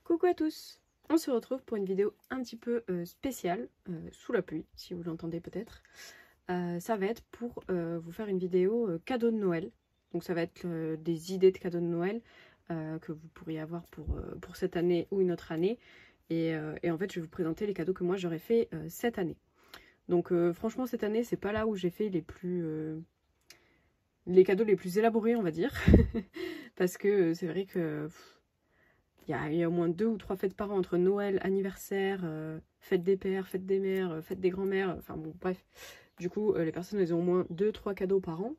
Coucou à tous, on se retrouve pour une vidéo un petit peu spéciale, sous la pluie, si vous l'entendez peut-être. Ça va être pour vous faire une vidéo cadeau de Noël. Donc ça va être des idées de cadeaux de Noël que vous pourriez avoir pour cette année ou une autre année. Et en fait, je vais vous présenter les cadeaux que moi j'aurais fait cette année. Donc franchement, cette année, c'est pas là où j'ai fait les cadeaux les plus élaborés, on va dire. Parce que c'est vrai que il y a au moins 2 ou 3 fêtes par an entre Noël, anniversaire, fête des pères, fête des mères, fête des grands-mères, enfin bon bref. Du coup les personnes elles ont au moins 2-3 cadeaux par an.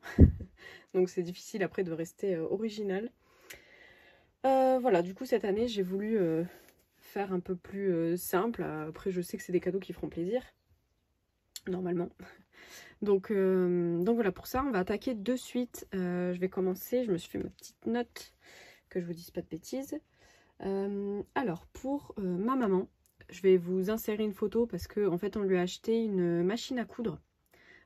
Donc c'est difficile après de rester original. Voilà, du coup cette année j'ai voulu faire un peu plus simple. Après je sais que c'est des cadeaux qui feront plaisir, normalement. Donc voilà, pour ça on va attaquer de suite. Je vais commencer, je me suis fait ma petite note, que je vous dise pas de bêtises. Alors pour ma maman, je vais vous insérer une photo parce que en fait on lui a acheté une machine à coudre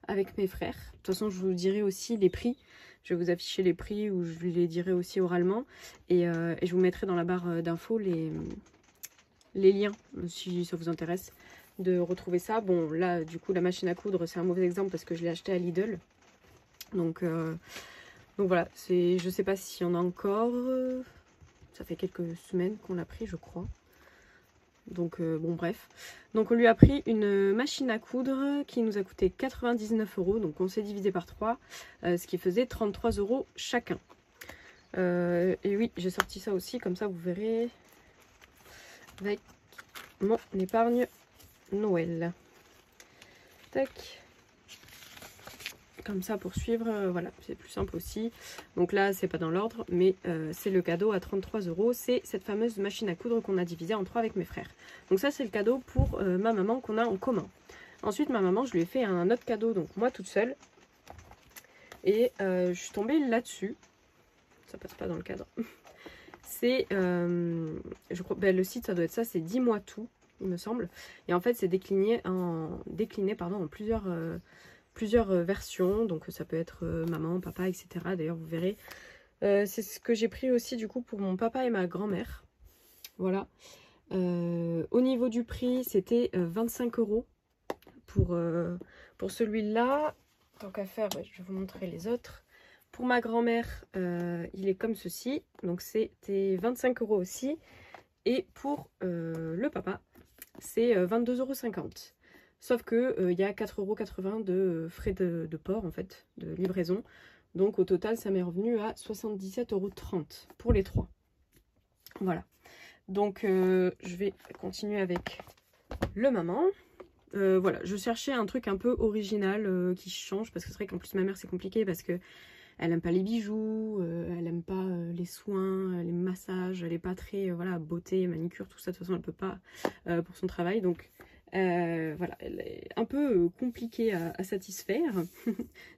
avec mes frères. De toute façon je vous dirai aussi les prix, je vais vous afficher les prix ou je les dirai aussi oralement et je vous mettrai dans la barre d'infos les liens si ça vous intéresse de retrouver ça. Bon là du coup la machine à coudre c'est un mauvais exemple parce que je l'ai acheté à Lidl, donc voilà, je sais pas s'il y en a encore. Ça fait quelques semaines qu'on l'a pris, je crois. Donc bon bref. Donc on lui a pris une machine à coudre qui nous a coûté 99 €. Donc on s'est divisé par 3, ce qui faisait 33 € chacun. Et oui, j'ai sorti ça aussi, comme ça vous verrez avec mon épargne Noël. Tac. Comme ça pour suivre, voilà, c'est plus simple aussi. Donc là c'est pas dans l'ordre, mais c'est le cadeau à 33 €. C'est cette fameuse machine à coudre qu'on a divisée en 3 avec mes frères. Donc ça c'est le cadeau pour ma maman qu'on a en commun. Ensuite ma maman, je lui ai fait un autre cadeau, donc moi toute seule. Et je suis tombée là-dessus. Ça passe pas dans le cadre. C'est, je crois, ben, le site ça doit être ça, c'est Dis-moi tout, il me semble. Et en fait c'est décliné en plusieurs versions, donc ça peut être maman, papa, etc. D'ailleurs vous verrez, c'est ce que j'ai pris aussi du coup pour mon papa et ma grand-mère. Voilà. Au niveau du prix c'était 25 € pour celui-là. Tant qu'à faire, ouais, je vais vous montrer les autres. Pour ma grand-mère il est comme ceci, donc c'était 25 € aussi. Et pour le papa c'est 22,50 €. Sauf que il y a 4,80 € de frais de port, en fait, de livraison. Donc au total, ça m'est revenu à 77,30 € pour les 3. Voilà. Donc je vais continuer avec le maman. Voilà, je cherchais un truc un peu original qui change, parce que c'est vrai qu'en plus ma mère c'est compliqué parce que elle aime pas les bijoux, elle aime pas les soins, les massages, elle est pas très voilà, beauté, manicure, tout ça. De toute façon elle peut pas pour son travail, donc voilà, elle est un peu compliquée à satisfaire.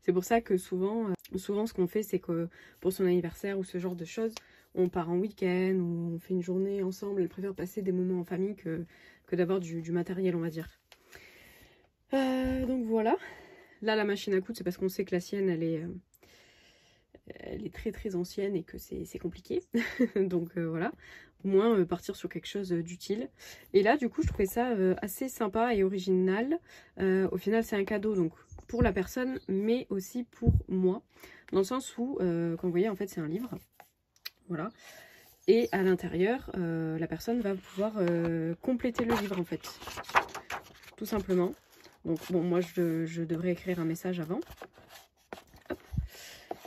C'est pour ça que souvent ce qu'on fait, c'est que pour son anniversaire ou ce genre de choses, on part en week-end ou on fait une journée ensemble. Elle préfère passer des moments en famille que d'avoir du matériel, on va dire. Donc voilà. Là, la machine à coudre, c'est parce qu'on sait que la sienne, elle est très très ancienne et que c'est compliqué. Donc voilà, au moins partir sur quelque chose d'utile. Et là du coup je trouvais ça assez sympa et original. Au final c'est un cadeau donc pour la personne mais aussi pour moi, dans le sens où comme vous voyez en fait c'est un livre, voilà, et à l'intérieur la personne va pouvoir compléter le livre en fait, tout simplement. Donc bon, moi je devrais écrire un message avant.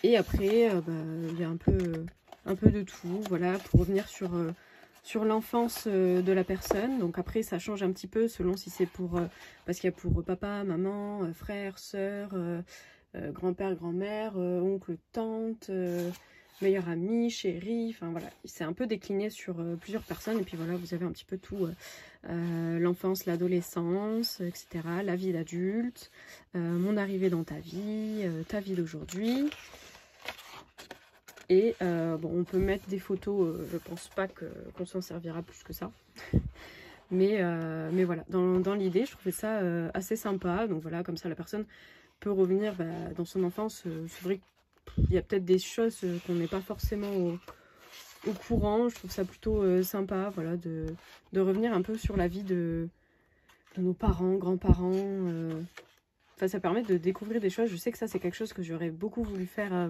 Et après, il y a un peu de tout, voilà, pour revenir sur l'enfance de la personne. Donc après, ça change un petit peu selon si c'est pour... parce qu'il y a pour papa, maman, frère, soeur, grand-père, grand-mère, oncle, tante, meilleur ami, chéri, enfin voilà. C'est un peu décliné sur plusieurs personnes. Et puis voilà, vous avez un petit peu tout, l'enfance, l'adolescence, etc. La vie d'adulte, mon arrivée dans ta vie d'aujourd'hui. Et bon, on peut mettre des photos, je pense pas qu'on s'en servira plus que ça. Mais voilà, dans l'idée, je trouvais ça assez sympa. Donc voilà, comme ça la personne peut revenir dans son enfance. C'est vrai que il y a peut-être des choses qu'on n'est pas forcément au courant. Je trouve ça plutôt sympa, voilà, de revenir un peu sur la vie de nos parents, grands-parents. Enfin, ça permet de découvrir des choses. Je sais que ça, c'est quelque chose que j'aurais beaucoup voulu faire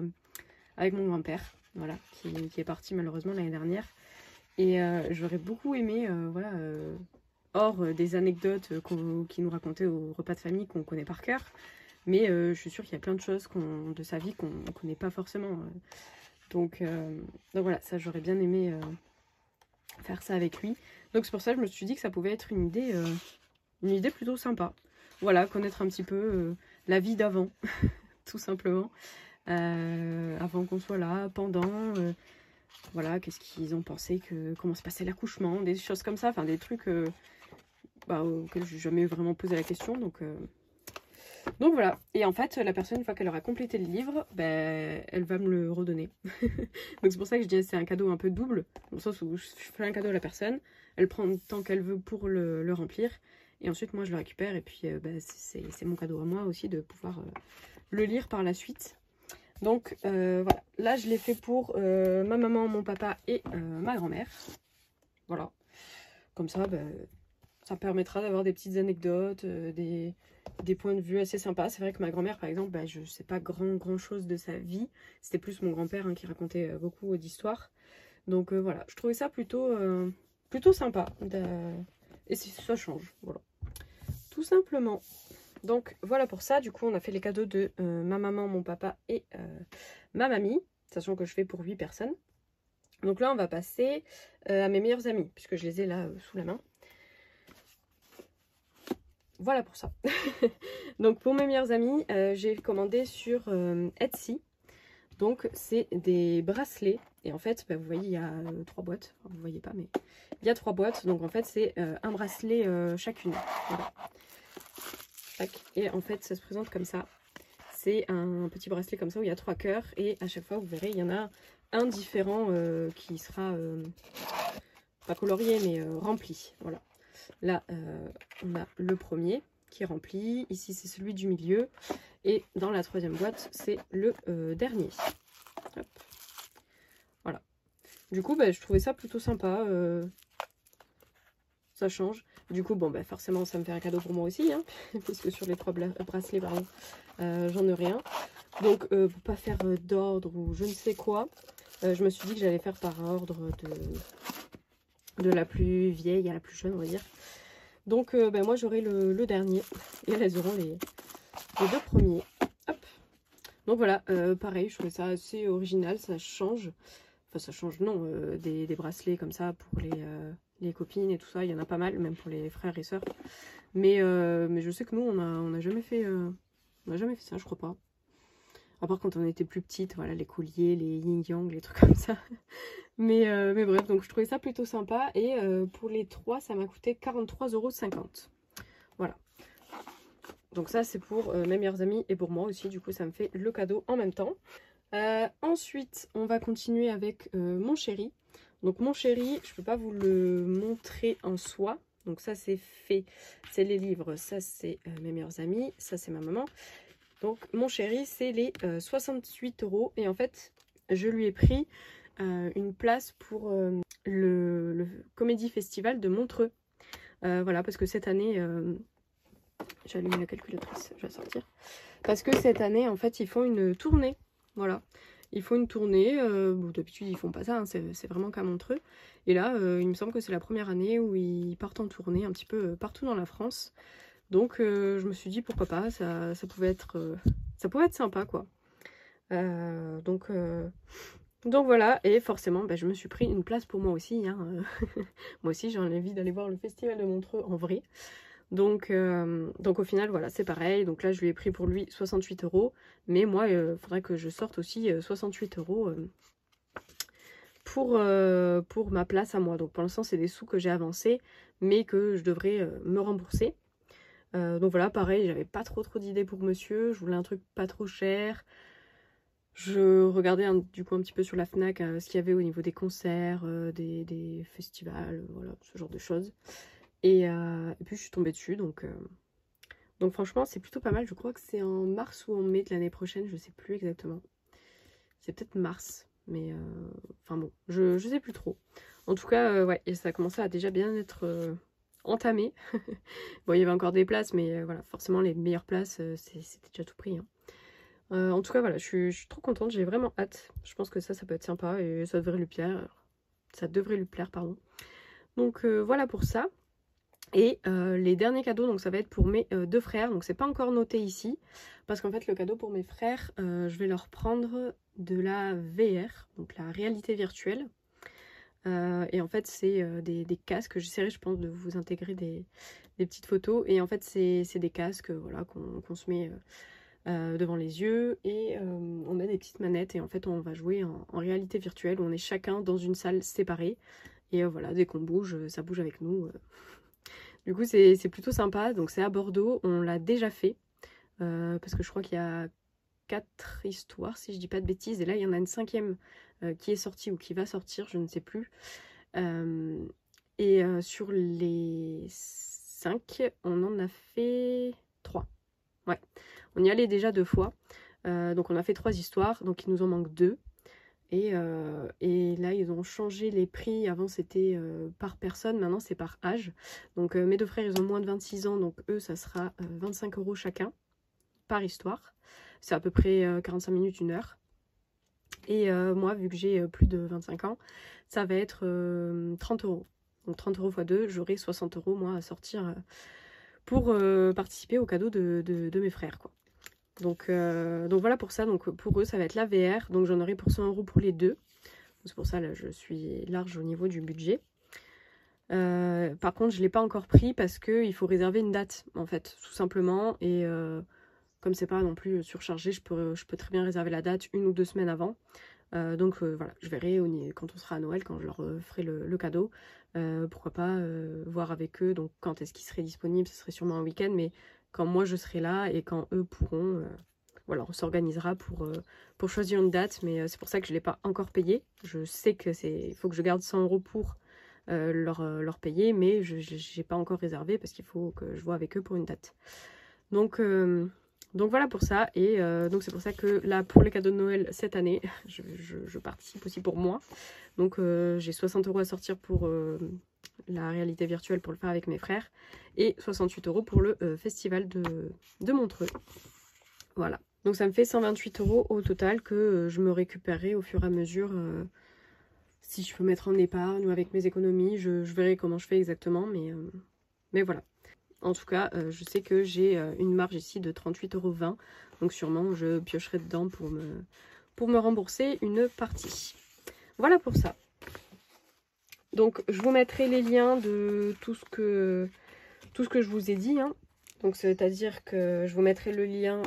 avec mon grand-père, voilà, qui est parti malheureusement l'année dernière. Et j'aurais beaucoup aimé, voilà, hors des anecdotes qu'il nous racontait au repas de famille qu'on connaît par cœur. Mais je suis sûre qu'il y a plein de choses de sa vie qu'on ne connaît pas forcément. Donc voilà, ça j'aurais bien aimé faire ça avec lui. Donc c'est pour ça que je me suis dit que ça pouvait être une idée plutôt sympa. Voilà, connaître un petit peu la vie d'avant, tout simplement. Avant qu'on soit là, pendant, voilà, qu'est-ce qu'ils ont pensé, comment se passait l'accouchement, des choses comme ça, enfin des trucs auxquels je n'ai jamais vraiment posé la question. Donc voilà, et en fait, la personne, une fois qu'elle aura complété le livre, ben, elle va me le redonner. Donc c'est pour ça que je dis c'est un cadeau un peu double, dans le sens où je fais un cadeau à la personne, elle prend le temps qu'elle veut pour le remplir, et ensuite moi je le récupère, et puis ben, c'est mon cadeau à moi aussi de pouvoir le lire par la suite. Donc voilà, là je l'ai fait pour ma maman, mon papa et ma grand-mère. Voilà, comme ça, ben, ça permettra d'avoir des petites anecdotes, des points de vue assez sympas. C'est vrai que ma grand-mère, par exemple, bah, je ne sais pas grand chose de sa vie. C'était plus mon grand-père qui racontait beaucoup d'histoires. Donc voilà, je trouvais ça plutôt sympa. Et ça change, voilà. Tout simplement. Donc voilà pour ça. Du coup, on a fait les cadeaux de ma maman, mon papa et ma mamie. Sachant que je fais pour 8 personnes. Donc là, on va passer à mes meilleurs amis, puisque je les ai là sous la main. Voilà pour ça. Donc pour mes meilleurs amis, j'ai commandé sur Etsy. Donc c'est des bracelets. Et en fait, bah, vous voyez, il y a 3 boîtes. Enfin, vous voyez pas, mais il y a 3 boîtes. Donc en fait, c'est un bracelet chacune. Voilà. Et en fait, ça se présente comme ça. C'est un petit bracelet comme ça où il y a 3 cœurs. Et à chaque fois, vous verrez, il y en a un différent qui sera pas colorié, mais rempli. Voilà. Là, on a le premier qui est rempli. Ici, c'est celui du milieu. Et dans la 3e boîte, c'est le dernier. Hop. Voilà. Du coup, bah, je trouvais ça plutôt sympa. Ça change. Du coup, bon, bah, forcément, ça me fait un cadeau pour moi aussi. Hein, puisque sur les 3 bracelets, pardon, j'en ai rien. Donc, pour pas faire d'ordre ou je ne sais quoi, je me suis dit que j'allais faire par ordre de la plus vieille à la plus jeune, on va dire. Donc ben moi j'aurai le dernier et elles auront les 2 premiers. Hop. Donc voilà, pareil, je trouvais ça assez original, ça change. Enfin ça change non, des bracelets comme ça pour les copines et tout ça, il y en a pas mal, même pour les frères et sœurs. Mais je sais que nous on a jamais fait ça, je crois pas. À part quand on était plus petite, voilà, les colliers, les yin-yang, les trucs comme ça. Mais bref, donc je trouvais ça plutôt sympa. Et pour les 3, ça m'a coûté 43,50 €. Voilà. Donc ça, c'est pour mes meilleurs amis et pour moi aussi. Du coup, ça me fait le cadeau en même temps. Ensuite, on va continuer avec mon chéri. Donc mon chéri, je ne peux pas vous le montrer en soi. Donc ça, c'est fait. C'est les livres. Ça, c'est mes meilleurs amis. Ça, c'est ma maman. Donc mon chéri, c'est les 68 €. Et en fait, je lui ai pris une place pour le Comédie Festival de Montreux. Voilà, parce que cette année, j'ai allumé la calculatrice, je vais sortir. Parce que cette année, en fait, ils font une tournée. Voilà, ils font une tournée. Bon, d'habitude, ils font pas ça, hein, c'est vraiment qu'à Montreux. Et là, il me semble que c'est la première année où ils partent en tournée un petit peu partout dans la France. Donc je me suis dit pourquoi pas, ça pouvait être sympa quoi. Donc voilà, et forcément bah, je me suis pris une place pour moi aussi. Hein. Moi aussi j'ai envie d'aller voir le festival de Montreux en vrai. Donc au final voilà c'est pareil. Donc là je lui ai pris pour lui 68 €. Mais moi il faudrait que je sorte aussi 68 € pour ma place à moi. Donc pour l'instant c'est des sous que j'ai avancés mais que je devrais me rembourser. Donc voilà, pareil, j'avais pas trop d'idées pour monsieur, je voulais un truc pas trop cher. Je regardais du coup un petit peu sur la Fnac ce qu'il y avait au niveau des concerts, des festivals, voilà, ce genre de choses. Et puis je suis tombée dessus, donc franchement c'est plutôt pas mal, je crois que c'est en mars ou en mai de l'année prochaine, je sais plus exactement. C'est peut-être mars, mais enfin bon, je sais plus trop. En tout cas, ouais, et ça commençait à déjà bien être entamé. Bon, il y avait encore des places, mais voilà, forcément les meilleures places, c'était déjà tout pris, hein. En tout cas, voilà, je suis trop contente, j'ai vraiment hâte. Je pense que ça peut être sympa et ça devrait lui plaire. Ça devrait lui plaire, pardon. Donc voilà pour ça. Et les derniers cadeaux, donc ça va être pour mes deux frères. Donc c'est pas encore noté ici. Parce qu'en fait, le cadeau pour mes frères, je vais leur prendre de la VR, donc la réalité virtuelle. Et en fait, c'est des casques. J'essaierai, je pense, de vous intégrer des petites photos. Et en fait, c'est des casques voilà, qu'on se met devant les yeux. Et on a des petites manettes. Et en fait, on va jouer en réalité virtuelle. Où on est chacun dans une salle séparée. Et voilà, dès qu'on bouge, ça bouge avec nous. Du coup, c'est plutôt sympa. Donc, c'est à Bordeaux. On l'a déjà fait. Parce que je crois qu'il y a 4 histoires, si je dis pas de bêtises. Et là, il y en a une 5e qui est sortie ou qui va sortir, je ne sais plus. Sur les 5, on en a fait 3. Ouais, on y allait déjà 2 fois. Donc, on a fait 3 histoires. Donc, il nous en manque 2. Et là, ils ont changé les prix. Avant, c'était par personne. Maintenant, c'est par âge. Donc, mes deux frères, ils ont moins de 26 ans. Donc, eux, ça sera 25 € chacun par histoire. C'est à peu près 45 minutes, 1 heure. Et moi, vu que j'ai plus de 25 ans, ça va être 30 €. Donc 30 € x 2, j'aurai 60 € moi à sortir pour participer au cadeau de mes frères, quoi. Donc voilà pour ça. Donc pour eux, ça va être la VR. Donc j'en aurai pour 100 € pour les deux. C'est pour ça, là, je suis large au niveau du budget. Par contre, je ne l'ai pas encore pris parce qu'il faut réserver une date, en fait, tout simplement. Et comme c'est pas non plus surchargé, je peux très bien réserver la date 1 ou 2 semaines avant. Donc voilà, je verrai quand on sera à Noël, quand je leur ferai le cadeau. Pourquoi pas voir avec eux, donc quand est-ce qu'ils seraient disponibles, ce serait sûrement un week-end, mais quand moi je serai là et quand eux pourront, voilà, on s'organisera pour choisir une date, mais c'est pour ça que je ne l'ai pas encore payé. Je sais que il faut que je garde 100 € pour leur payer, mais je n'ai pas encore réservé parce qu'il faut que je vois avec eux pour une date. Donc voilà pour ça. Et donc c'est pour ça que là, pour les cadeaux de Noël cette année, je participe aussi pour moi. Donc j'ai 60 € à sortir pour la réalité virtuelle pour le faire avec mes frères. Et 68 € pour le festival de Montreux. Voilà. Donc ça me fait 128 € au total que je me récupérerai au fur et à mesure. Si je peux mettre en épargne ou avec mes économies, je verrai comment je fais exactement. Mais voilà. En tout cas, je sais que j'ai une marge ici de 38,20 €. Donc sûrement, je piocherai dedans pour me rembourser une partie. Voilà pour ça. Donc, je vous mettrai les liens de tout ce que je vous ai dit, hein. Donc, c'est-à-dire que je vous mettrai le lien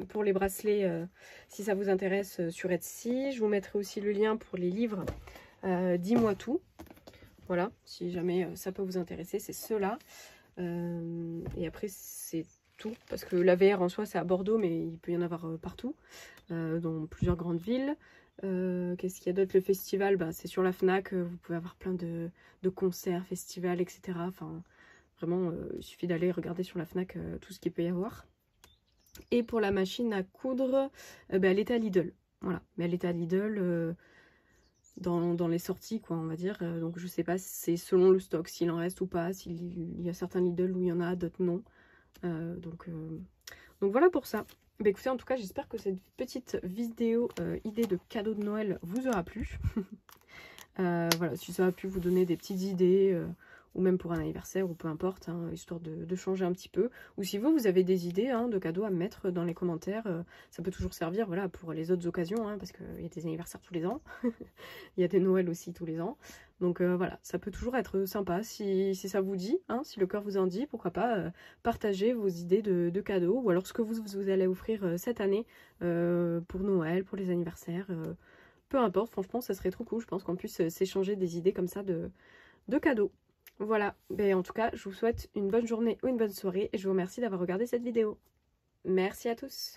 pour les bracelets si ça vous intéresse sur Etsy. Je vous mettrai aussi le lien pour les livres Dis-moi tout. Voilà, si jamais ça peut vous intéresser, c'est ceux-là. Et après c'est tout, parce que la VR en soi c'est à Bordeaux, mais il peut y en avoir partout, dans plusieurs grandes villes. Qu'est-ce qu'il y a d'autre? Le festival, bah, c'est sur la Fnac, vous pouvez avoir plein de concerts, festivals, etc. Enfin vraiment, il suffit d'aller regarder sur la Fnac tout ce qu'il peut y avoir. Et pour la machine à coudre, bah, elle était à Lidl, voilà, mais elle était à Lidl dans les sorties, quoi, on va dire. Donc je sais pas si c'est selon le stock, s'il en reste ou pas, s'il y a certains Lidl où il y en a, d'autres non. Donc voilà pour ça. Bah, écoutez, en tout cas, j'espère que cette petite vidéo idée de cadeau de Noël vous aura plu. Voilà, si ça a pu vous donner des petites idées, ou même pour un anniversaire, ou peu importe, hein, histoire de changer un petit peu. Ou si vous avez des idées de cadeaux à me mettre dans les commentaires, ça peut toujours servir, voilà, pour les autres occasions, hein, parce qu'il y a des anniversaires tous les ans. Il y a des Noëls aussi tous les ans. Donc voilà, ça peut toujours être sympa si ça vous dit, hein, si le cœur vous en dit, pourquoi pas partager vos idées de cadeaux, ou alors ce que vous allez offrir cette année pour Noël, pour les anniversaires, peu importe, franchement ça serait trop cool, je pense qu'on puisse s'échanger des idées comme ça de cadeaux. Voilà, ben, en tout cas je vous souhaite une bonne journée ou une bonne soirée et je vous remercie d'avoir regardé cette vidéo. Merci à tous.